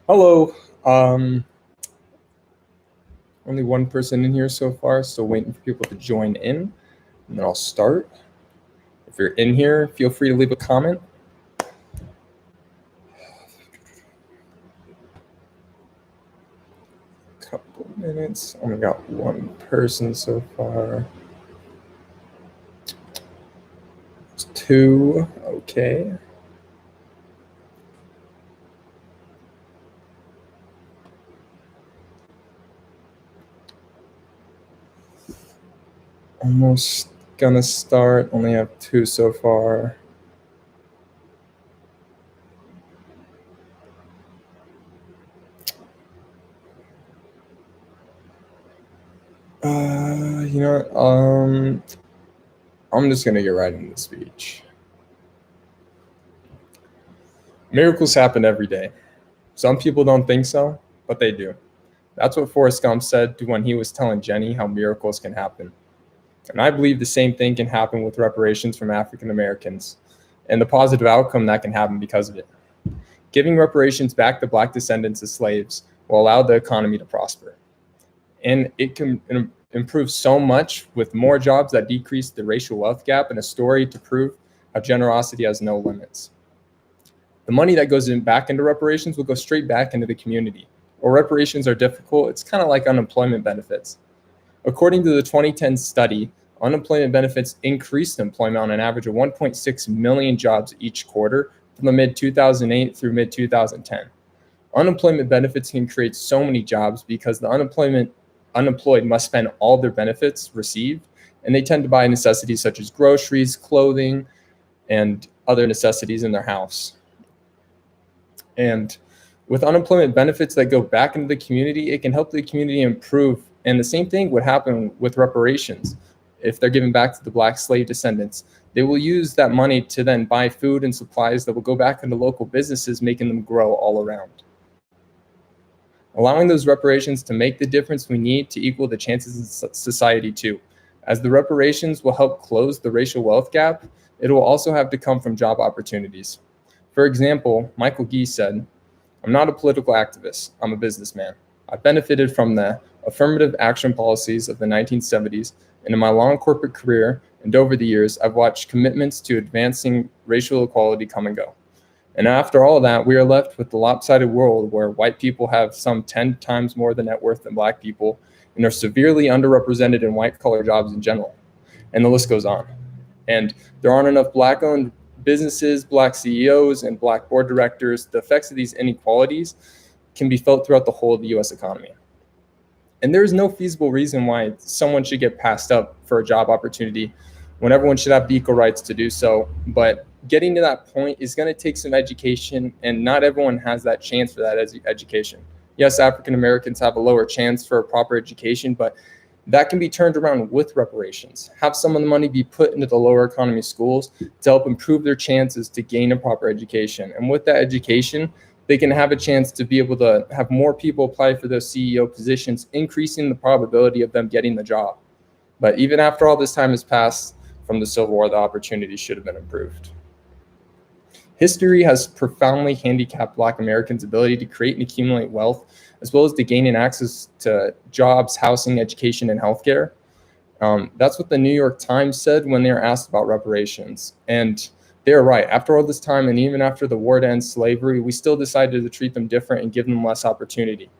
Hello. Um, Only one person in here so far, still waiting for people to join in, and then I'll start. If you're in here, feel free to leave a comment. Couple minutes. Only got one person so far. It's two. Okay. Almost gonna start. Only have two so far. You know what? I'm just gonna get right into the speech. Miracles happen every day. Some people don't think so, but they do. That's what Forrest Gump said when he was telling Jenny how miracles can happen. And I believe the same thing can happen with reparations from African Americans and the positive outcome that can happen because of it. Giving reparations back to Black descendants of slaves will allow the economy to prosper. And it can improve so much with more jobs that decrease the racial wealth gap and a story to prove how generosity has no limits. The money that goes back into reparations will go straight back into the community. While reparations are difficult, it's kind of like unemployment benefits. According to the 2010 study, unemployment benefits increased employment on an average of 1.6 million jobs each quarter from the mid-2008 through mid-2010. Unemployment benefits can create so many jobs because the unemployed must spend all their benefits received, and they tend to buy necessities such as groceries, clothing, and other necessities in their house. And with unemployment benefits that go back into the community, it can help the community improve. And the same thing would happen with reparations. If they're given back to the Black slave descendants, they will use that money to then buy food and supplies that will go back into local businesses, making them grow all around. Allowing those reparations to make the difference we need to equal the chances in society too. As the reparations will help close the racial wealth gap, it will also have to come from job opportunities. For example, Michael Gee said, "I'm not a political activist, I'm a businessman. I benefited from the affirmative action policies of the 1970s, and in my long corporate career and over the years, I've watched commitments to advancing racial equality come and go. And after all that, we are left with the lopsided world where white people have some 10 times more the net worth than Black people and are severely underrepresented in white-collar jobs in general." And the list goes on. And there aren't enough Black-owned businesses, Black CEOs, and Black board directors. The effects of these inequalities can be felt throughout the whole of the US economy. And there is no feasible reason why someone should get passed up for a job opportunity when everyone should have the equal rights to do so. But getting to that point is going to take some education, and not everyone has that chance for that education. Yes, African Americans have a lower chance for a proper education, but that can be turned around with reparations. Have some of the money be put into the lower economy schools to help improve their chances to gain a proper education. And with that education, they can have a chance to be able to have more people apply for those CEO positions, increasing the probability of them getting the job. But even after all this time has passed from the Civil War, the opportunity should have been improved. History has profoundly handicapped Black Americans' ability to create and accumulate wealth, as well as to gain access to jobs, housing, education, and healthcare. That's what the New York Times said when they were asked about reparations. And they're right. After all this time, and even after the war to end slavery, we still decided to treat them different and give them less opportunity.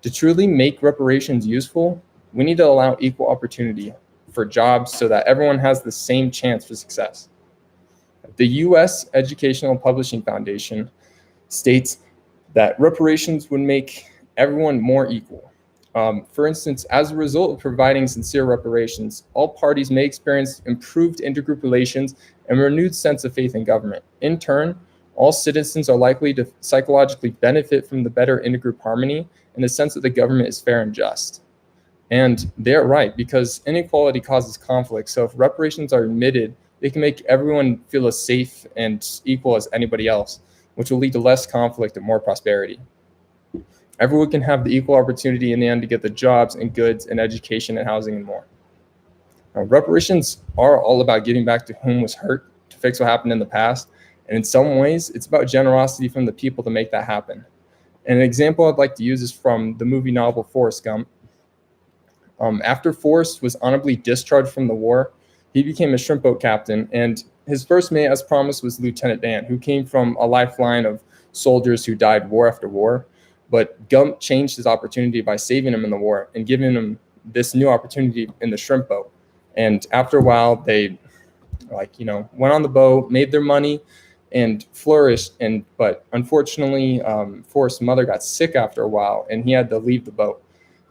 To truly make reparations useful, we need to allow equal opportunity for jobs so that everyone has the same chance for success. The U.S. Educational Publishing Foundation states that reparations would make everyone more equal. For instance, as a result of providing sincere reparations, all parties may experience improved intergroup relations and a renewed sense of faith in government. In turn, all citizens are likely to psychologically benefit from the better intergroup harmony and the sense that the government is fair and just. And they're right, because inequality causes conflict. So if reparations are admitted, they can make everyone feel as safe and equal as anybody else, which will lead to less conflict and more prosperity. Everyone can have the equal opportunity in the end to get the jobs and goods and education and housing and more. Now, reparations are all about giving back to whom was hurt to fix what happened in the past. And in some ways, it's about generosity from the people to make that happen. And an example I'd like to use is from the movie novel Forrest Gump. After Forrest was honorably discharged from the war, he became a shrimp boat captain, and his first mate, as promised, was Lieutenant Dan, who came from a lifeline of soldiers who died war after war. But Gump changed his opportunity by saving him in the war and giving him this new opportunity in the shrimp boat. And after a while, they went on the boat, made their money, and flourished. But unfortunately, Forrest's mother got sick after a while, and he had to leave the boat.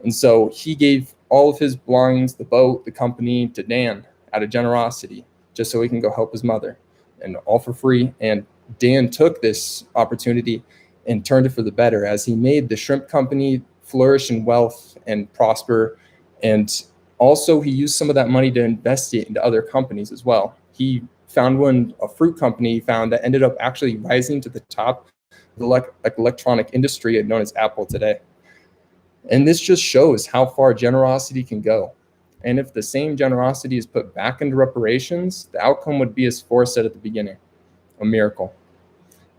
And so he gave all of his belongings, the boat, the company, to Dan out of generosity, just so he can go help his mother, and all for free. And Dan took this opportunity and turned it for the better, as he made the shrimp company flourish in wealth and prosper. And also, he used some of that money to invest it into other companies as well. He found a fruit company he found that ended up actually rising to the top of the electronic industry known as Apple today. And this just shows how far generosity can go. And if the same generosity is put back into reparations, the outcome would be, as Forrest said at the beginning, a miracle.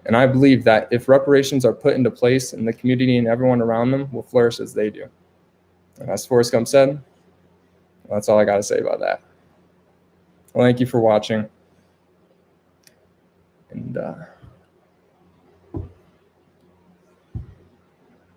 And I believe that if reparations are put into place, and the community and everyone around them will flourish as they do. And as Forrest Gump said, that's all I got to say about that. Well, thank you for watching. And